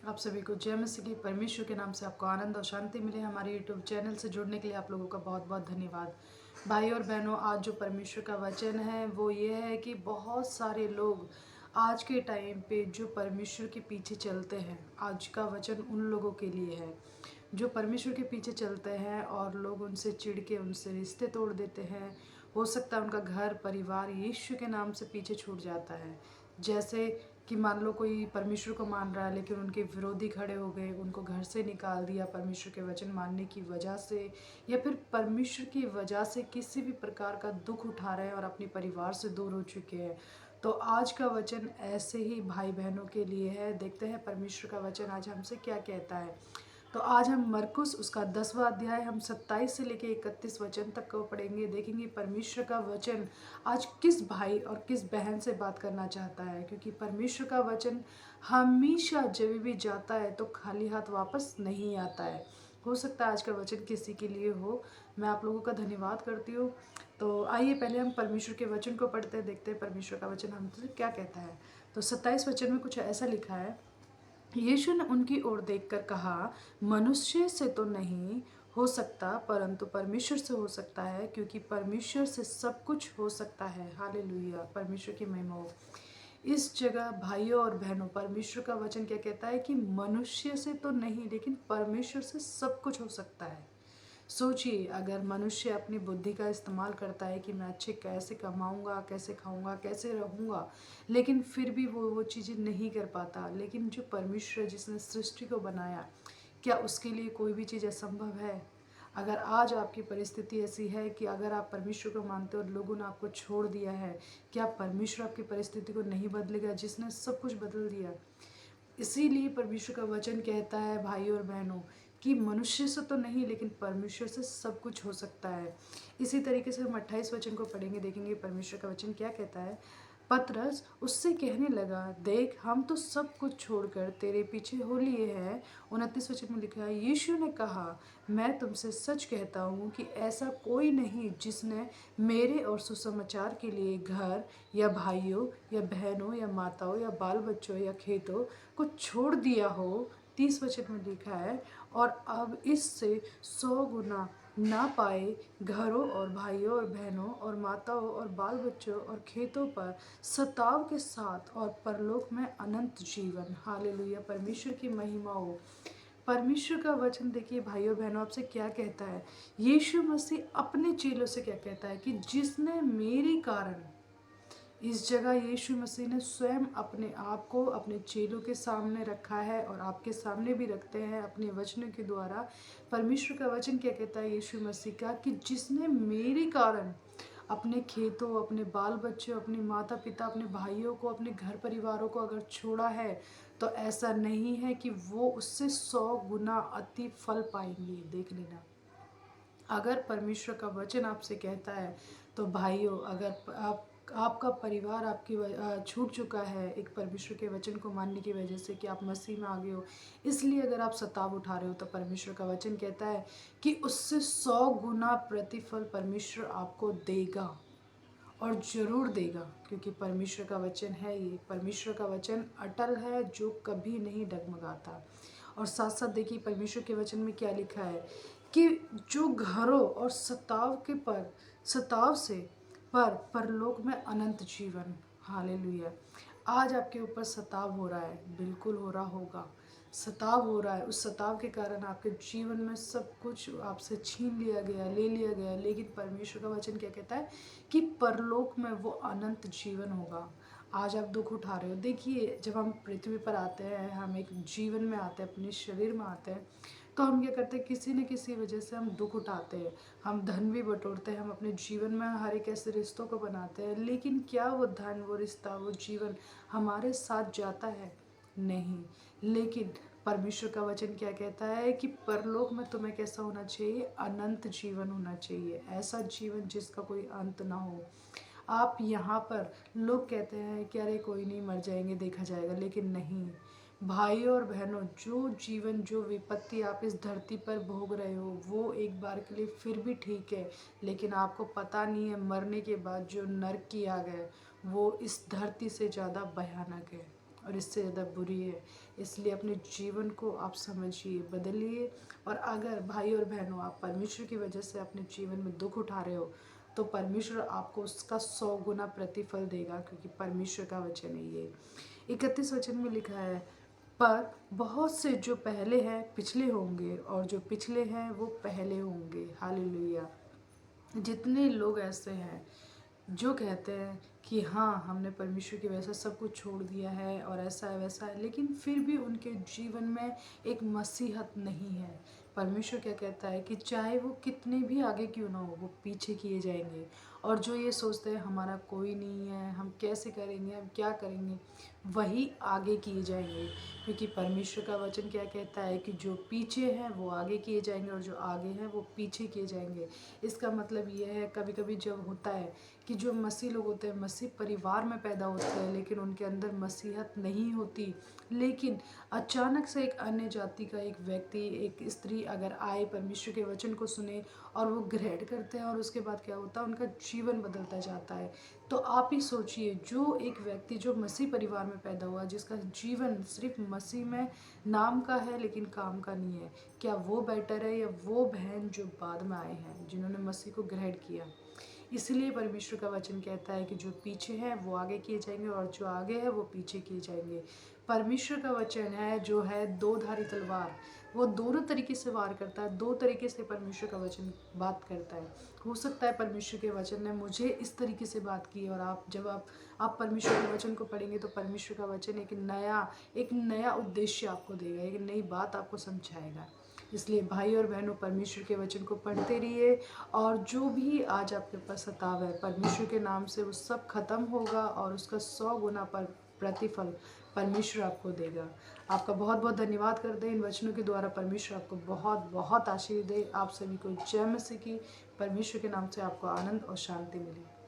आप सभी को जय मसीह की। परमेश्वर के नाम से आपको आनंद और शांति मिले। हमारे यूट्यूब चैनल से जुड़ने के लिए आप लोगों का बहुत बहुत धन्यवाद। भाई और बहनों, आज जो परमेश्वर का वचन है वो ये है कि बहुत सारे लोग आज के टाइम पे जो परमेश्वर के पीछे चलते हैं, आज का वचन उन लोगों के लिए है जो परमेश्वर के पीछे चलते हैं और लोग उनसे चिढ़ के उनसे रिश्ते तोड़ देते हैं। हो सकता है उनका घर परिवार यीशु के नाम से पीछे छूट जाता है। जैसे कि मान लो कोई परमेश्वर को मान रहा है लेकिन उनके विरोधी खड़े हो गए, उनको घर से निकाल दिया परमेश्वर के वचन मानने की वजह से, या फिर परमेश्वर की वजह से किसी भी प्रकार का दुख उठा रहे हैं और अपने परिवार से दूर हो चुके हैं। तो आज का वचन ऐसे ही भाई बहनों के लिए है। देखते हैं परमेश्वर का वचन आज हमसे क्या कहता है। तो आज हम मरकुस उसका 10वां अध्याय हम 27 से लेके 31 वचन तक को पढ़ेंगे। देखेंगे परमेश्वर का वचन आज किस भाई और किस बहन से बात करना चाहता है, क्योंकि परमेश्वर का वचन हमेशा जब भी जाता है तो खाली हाथ वापस नहीं आता है। हो सकता है आज का वचन किसी के लिए हो। मैं आप लोगों का धन्यवाद करती हूँ। तो आइए पहले हम परमेश्वर के वचन को पढ़ते हैं, देखते हैं परमेश्वर का वचन हमसे क्या कहता है। तो 27 वचन में कुछ ऐसा लिखा है। यीशु ने उनकी ओर देखकर कहा, मनुष्य से तो नहीं हो सकता परंतु परमेश्वर से हो सकता है, क्योंकि परमेश्वर से सब कुछ हो सकता है। हालेलुया, परमेश्वर की महिमा हो। इस जगह भाइयों और बहनों, परमेश्वर का वचन क्या कहता है कि मनुष्य से तो नहीं लेकिन परमेश्वर से सब कुछ हो सकता है। सोचिए, अगर मनुष्य अपनी बुद्धि का इस्तेमाल करता है कि मैं अच्छे कैसे कमाऊंगा, कैसे खाऊंगा, कैसे रहूंगा, लेकिन फिर भी वो चीज़ें नहीं कर पाता। लेकिन जो परमेश्वर जिसने सृष्टि को बनाया, क्या उसके लिए कोई भी चीज़ असंभव है? अगर आज आपकी परिस्थिति ऐसी है कि अगर आप परमेश्वर को मानते हो और लोगों ने आपको छोड़ दिया है, क्या परमेश्वर आपकी परिस्थिति को नहीं बदलेगा जिसने सब कुछ बदल दिया? इसीलिए परमेश्वर का वचन कहता है भाइयों और बहनों कि मनुष्य से तो नहीं लेकिन परमेश्वर से सब कुछ हो सकता है। इसी तरीके से हम 28 वचन को पढ़ेंगे, देखेंगे परमेश्वर का वचन क्या कहता है। पतरस उससे कहने लगा, देख हम तो सब कुछ छोड़कर तेरे पीछे हो लिए हैं। 29 वचन में लिखा है, यीशु ने कहा, मैं तुमसे सच कहता हूँ कि ऐसा कोई नहीं जिसने मेरे और सुसमाचार के लिए घर या भाइयों या बहनों या माताओं या बाल बच्चों या खेतों को छोड़ दिया हो। 30 वचन में लिखा है, और अब इससे 100 गुना ना पाए घरों और भाइयों और बहनों और माताओं और बाल बच्चों और खेतों पर सताव के साथ और परलोक में अनंत जीवन। हालेलुया, परमेश्वर की महिमा हो। परमेश्वर का वचन देखिए भाइयों बहनों, आपसे क्या कहता है। यीशु मसीह अपने चेलों से क्या कहता है कि जिसने मेरे कारण, इस जगह यीशु मसीह ने स्वयं अपने आप को अपने चेलों के सामने रखा है और आपके सामने भी रखते हैं अपने वचनों के द्वारा। परमेश्वर का वचन क्या कहता है यीशु मसीह का कि जिसने मेरे कारण अपने खेतों, अपने बाल बच्चों, अपने माता पिता, अपने भाइयों को, अपने घर परिवारों को अगर छोड़ा है, तो ऐसा नहीं है कि वो उससे 100 गुना अति फल पाएंगे। देख लेना, अगर परमेश्वर का वचन आपसे कहता है तो भाइयों, अगर आपका परिवार आपकी छूट चुका है एक परमेश्वर के वचन को मानने की वजह से कि आप मसीह में आ गए हो, इसलिए अगर आप सताव उठा रहे हो, तो परमेश्वर का वचन कहता है कि उससे 100 गुना प्रतिफल परमेश्वर आपको देगा और ज़रूर देगा, क्योंकि परमेश्वर का वचन है। ये परमेश्वर का वचन अटल है जो कभी नहीं डगमगाता। और साथ साथ देखिए परमेश्वर के वचन में क्या लिखा है कि जो घरों और सताव से पर परलोक में अनंत जीवन। हालेलुया। आज आपके ऊपर सताव हो रहा है, बिल्कुल हो रहा होगा। सताव हो रहा है, उस सताव के कारण आपके जीवन में सब कुछ आपसे छीन लिया गया, ले लिया गया, लेकिन परमेश्वर का वचन क्या कहता है कि परलोक में वो अनंत जीवन होगा। आज आप दुख उठा रहे हो। देखिए, जब हम पृथ्वी पर आते हैं, हम एक जीवन में आते हैं, अपने शरीर में आते हैं, तो हम क्या करते हैं, किसी न किसी वजह से हम दुख उठाते हैं। हम धन भी बटोरते हैं, हम अपने जीवन में हर एक ऐसे रिश्तों को बनाते हैं, लेकिन क्या वो धन, वो रिश्ता, वो जीवन हमारे साथ जाता है? नहीं। लेकिन परमेश्वर का वचन क्या कहता है कि परलोक में तुम्हें कैसा होना चाहिए? अनंत जीवन होना चाहिए, ऐसा जीवन जिसका कोई अंत ना हो। आप यहाँ पर, लोग कहते हैं कि अरे कोई नहीं, मर जाएंगे, देखा जाएगा, लेकिन नहीं। भाइयों और बहनों, जो जीवन, जो विपत्ति आप इस धरती पर भोग रहे हो, वो एक बार के लिए फिर भी ठीक है, लेकिन आपको पता नहीं है मरने के बाद जो नर्क की आग है वो इस धरती से ज़्यादा भयानक है। और इससे ज़्यादा बुरी है। इसलिए अपने जीवन को आप समझिए, बदलिए। और अगर भाई और बहनों आप परमेश्वर की वजह से अपने जीवन में दुख उठा रहे हो, तो परमेश्वर आपको उसका 100 गुना प्रतिफल देगा, क्योंकि परमेश्वर का वचन है ये। 31 वचन में लिखा है, पर बहुत से जो पहले हैं पिछले होंगे, और जो पिछले हैं वो पहले होंगे। हालेलुया। जितने लोग ऐसे हैं जो कहते हैं कि हाँ, हमने परमेश्वर की वजह से सब कुछ छोड़ दिया है और ऐसा है वैसा है, लेकिन फिर भी उनके जीवन में एक मसीहत नहीं है। परमेश्वर क्या कहता है कि चाहे वो कितने भी आगे क्यों ना हो, वो पीछे किए जाएंगे। और जो ये सोचते हैं हमारा कोई नहीं है, हम कैसे करेंगे, हम क्या करेंगे, वही आगे किए जाएंगे। क्योंकि परमेश्वर का वचन क्या कहता है कि जो पीछे हैं वो आगे किए जाएंगे, और जो आगे हैं वो पीछे किए जाएंगे। इसका मतलब ये है, कभी कभी जब होता है कि जो मसीह लोग होते हैं, मसीह परिवार में पैदा होते हैं, लेकिन उनके अंदर मसीहत नहीं होती। लेकिन अचानक से एक अन्य जाति का एक व्यक्ति, एक स्त्री अगर आए, परमेश्वर के वचन को सुने और वो ग्रहण करते हैं, और उसके बाद क्या होता है, उनका जीवन बदलता जाता है। तो आप ही सोचिए, जो एक व्यक्ति जो मसीह परिवार में पैदा हुआ, जिसका जीवन सिर्फ मसीह में नाम का है लेकिन काम का नहीं है, क्या वो बेटर है या वो बहन जो बाद में आए हैं, जिन्होंने मसीह को ग्रहण किया? इसलिए परमेश्वर का वचन कहता है कि जो पीछे है वो आगे किए जाएंगे, और जो आगे है वो पीछे किए जाएंगे। परमेश्वर का वचन है जो है दो धारी तलवार, वो दोनों तरीके से वार करता है। दो तरीके से परमेश्वर का वचन बात करता है। हो सकता है परमेश्वर के वचन ने मुझे इस तरीके से बात की, और आप जब आप परमेश्वर के वचन को पढ़ेंगे तो परमेश्वर का वचन एक नया उद्देश्य आपको देगा, एक नई बात आपको समझाएगा। इसलिए भाई और बहनों, परमेश्वर के वचन को पढ़ते रहिए, और जो भी आज आपके पास सताव है, परमेश्वर के नाम से वो सब खत्म होगा, और उसका 100 गुना पर प्रतिफल परमेश्वर आपको देगा। आपका बहुत बहुत धन्यवाद करते हैं। इन वचनों के द्वारा परमेश्वर आपको बहुत बहुत आशीर्वाद दे। आप सभी को जय मसीह की। परमेश्वर के नाम से आपको आनंद और शांति मिले।